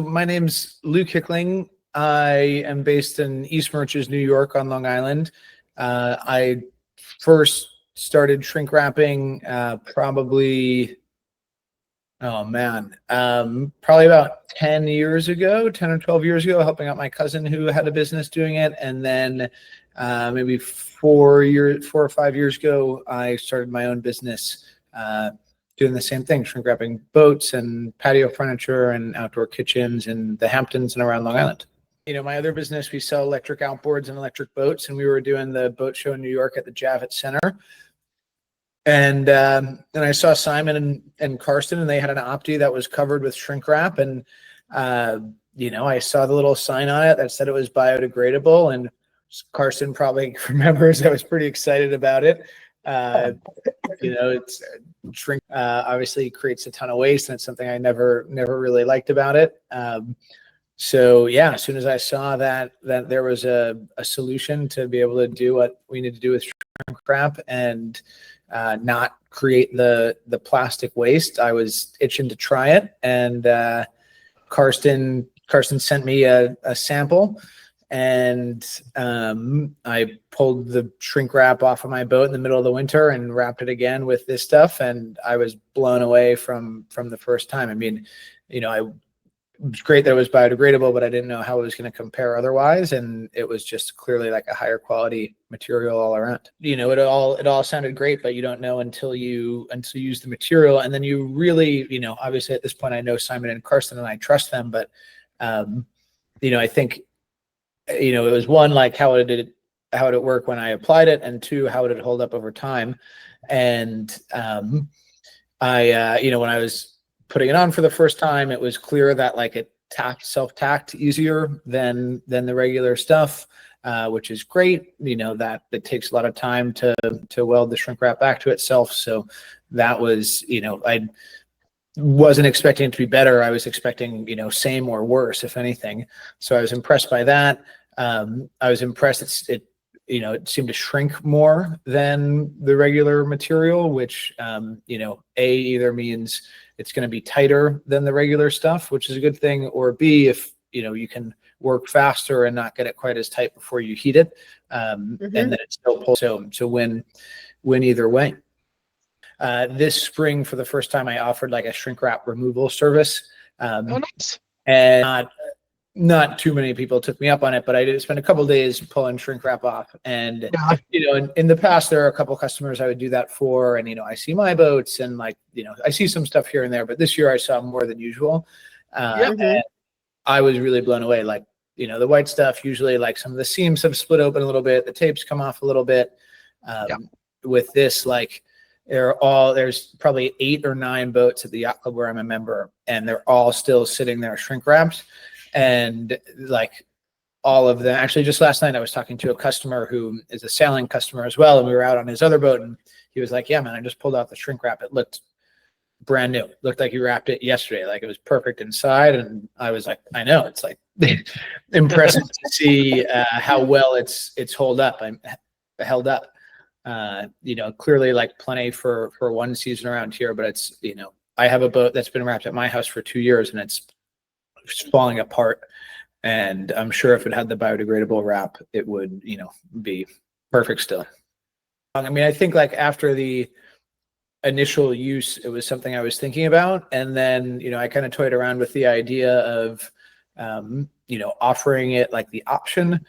My name's Luke Hickling. I am based in East Merches, New York on Long Island. I first started shrink wrapping probably, probably about 10 years ago, 10 or 12 years ago, helping out my cousin who had a business doing it. And then maybe 4 or 5 years ago, I started my own business doing the same thing, shrink wrapping boats and patio furniture and outdoor kitchens in the Hamptons and around Long Island. You know, my other business, we sell electric outboards and electric boats, and we were doing the boat show in New York at the Javits Center. And I saw Simon and Karsten, and they had an Opti that was covered with shrink wrap. And, you know, I saw the little sign on it that said it was biodegradable. And Karsten probably remembers I was pretty excited about it. You know, it's shrink obviously creates a ton of waste, and it's something I never really liked about it. So yeah, as soon as I saw that there was a solution to be able to do what we need to do with shrink wrap and not create the plastic waste, I was itching to try it. And Karsten sent me a sample. And I pulled the shrink wrap off of my boat in the middle of the winter and wrapped it again with this stuff. And I was blown away from the first time. I mean, you know, it was great that it was biodegradable, but I didn't know how it was going to compare otherwise. And it was just clearly like a higher quality material all around. You know, it all sounded great, but you don't know until you use the material. And then you really, you know, obviously at this point, I know Simon and Karsten and I trust them, but, you know, I think, you know, it was one, like how would it work when I applied it, and two, how would it hold up over time? And you know, when I was putting it on for the first time, it was clear that like it self-tacked easier than the regular stuff, which is great. You know, that it takes a lot of time to weld the shrink wrap back to itself. So that was, you know, I wasn't expecting it to be better. I was expecting, you know, same or worse, if anything. So I was impressed by that. I was impressed. You know, it seemed to shrink more than the regular material, which, you know, A, either means it's going to be tighter than the regular stuff, which is a good thing, or B, if, you know, you can work faster and not get it quite as tight before you heat it, and then it still pulls. So win either way. This spring, for the first time, I offered like a shrink wrap removal service. Oh, nice. And not too many people took me up on it, but I did spend a couple of days pulling shrink wrap off. And, you know, in the past, there are a couple of customers I would do that for. And, you know, I see my boats and like, you know, I see some stuff here and there, but this year I saw more than usual. And I was really blown away. Like, you know, the white stuff, usually like some of the seams have split open a little bit. The tapes come off a little bit. With this, like, there's probably 8 or 9 boats at the yacht club where I'm a member, and they're all still sitting there shrink wrapped. And like all of them, actually just last night I was talking to a customer who is a sailing customer as well, and we were out on his other boat, and he was like, yeah man, I just pulled out the shrink wrap, it looked brand new, it looked like you wrapped it yesterday, like it was perfect inside. And I was like, I know, it's like impressive to see how well it's held up. You know, clearly like plenty for one season around here, but it's, you know, I have a boat that's been wrapped at my house for 2 years and it's falling apart. And I'm sure if it had the biodegradable wrap, it would, you know, be perfect still. I mean, I think like after the initial use, it was something I was thinking about. And then, you know, I kind of toyed around with the idea of, you know, offering it like the option.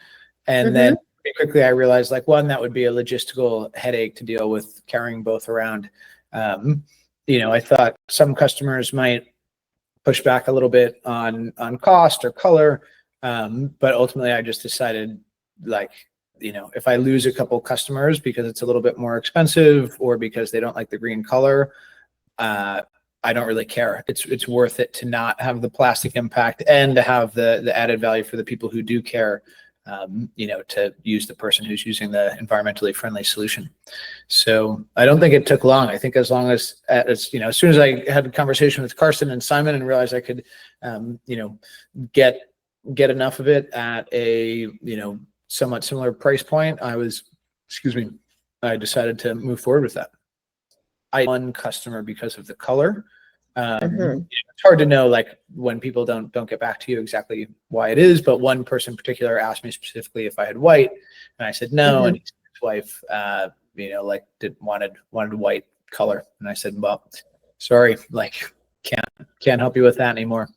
And then pretty quickly I realized like, one, that would be a logistical headache to deal with carrying both around. You know, I thought some customers might push back a little bit on cost or color. But ultimately I just decided like, you know, if I lose a couple customers because it's a little bit more expensive or because they don't like the green color, I don't really care. It's worth it to not have the plastic impact and to have the added value for the people who do care, you know, to use the person who's using the environmentally friendly solution. So I don't think it took long. I think as long as, you know, as soon as I had a conversation with Karsten and Simon and realized I could, you know, get enough of it at a, you know, somewhat similar price point, I decided to move forward with that. I had one customer because of the color, It's hard to know, like, when people don't get back to you exactly why it is, but one person in particular asked me specifically if I had white, and I said no, and his wife, like wanted white color, and I said, well, sorry, like can't help you with that anymore.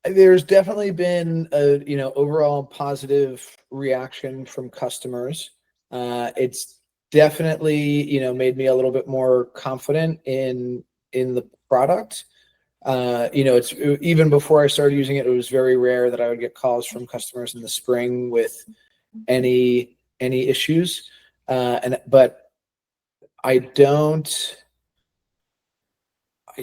There's definitely been a overall positive reaction from customers. It's definitely made me a little bit more confident in the product. It's even before I started using it, it was very rare that I would get calls from customers in the spring with any issues. But I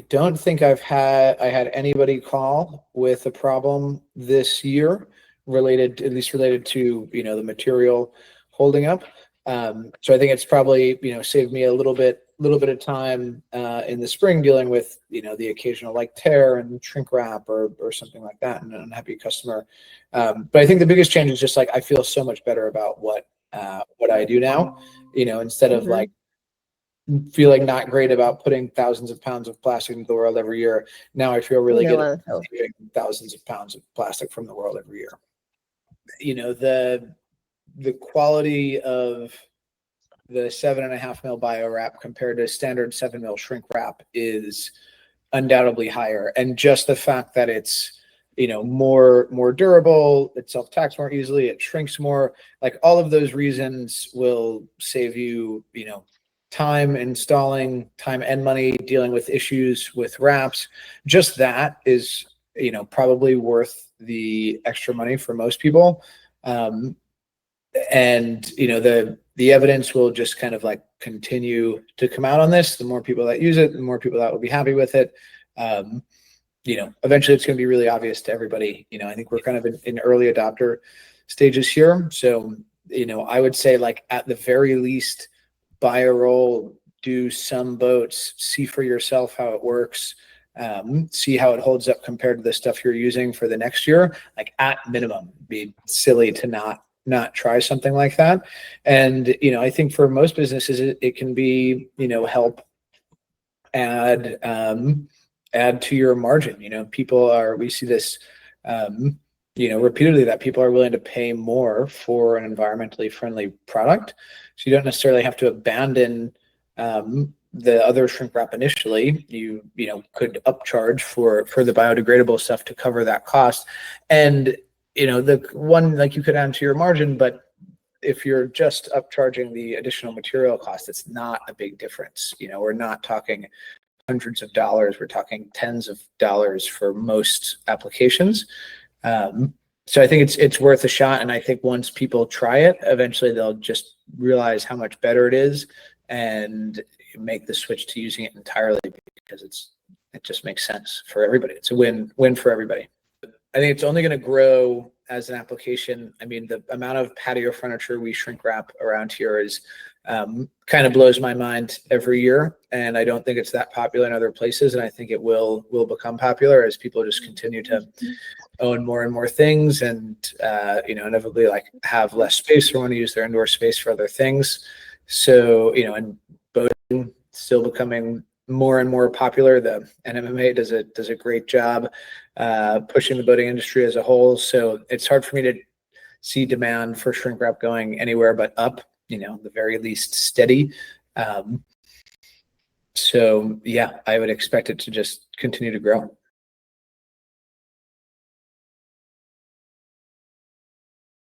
don't think I had anybody call with a problem this year related to the material holding up. So I think it's probably saved me a little bit of time in the spring dealing with the occasional like tear and shrink wrap or something like that, and an unhappy customer. But I think the biggest change is just like I feel so much better about what I do now. Instead of like feeling not great about putting thousands of pounds of plastic into the world every year, now I feel really good about saving thousands of pounds of plastic from the world every year. The quality of the 7.5 mil bioWRAP compared to standard 7 mil shrink wrap is undoubtedly higher, and just the fact that it's more durable, it self-tacks more easily, it shrinks more, like all of those reasons will save you time installing, time and money dealing with issues with wraps. Just that is probably worth the extra money for most people. And the evidence will just kind of like continue to come out on this. The more people that use it, the more people that will be happy with it. Eventually it's going to be really obvious to everybody. I think we're kind of in early adopter stages here. So, I would say, like, at the very least, buy a roll, do some boats, see for yourself how it works, see how it holds up compared to the stuff you're using for the next year. Like, at minimum, it'd be silly to not try something like that. And I think for most businesses it can be help add to your margin. We see this repeatedly, that people are willing to pay more for an environmentally friendly product. So you don't necessarily have to abandon the other shrink wrap initially. You could upcharge for the biodegradable stuff to cover that cost. And the one, like, you could add to your margin, but if you're just upcharging the additional material cost, it's not a big difference. We're not talking hundreds of dollars, we're talking tens of dollars for most applications. So I think it's worth a shot, and I think once people try it, eventually they'll just realize how much better it is and make the switch to using it entirely, because it just makes sense for everybody. It's a win for everybody. I think it's only going to grow as an application. I mean, the amount of patio furniture we shrink wrap around here is kind of blows my mind every year, and I don't think it's that popular in other places. And I think it will become popular as people just continue to own more and more things, and inevitably, like, have less space or want to use their indoor space for other things. So and boating still becoming more and more popular. The NMMA does a great job pushing the boating industry as a whole. So it's hard for me to see demand for shrink wrap going anywhere but up. The very least steady. So yeah, I would expect it to just continue to grow.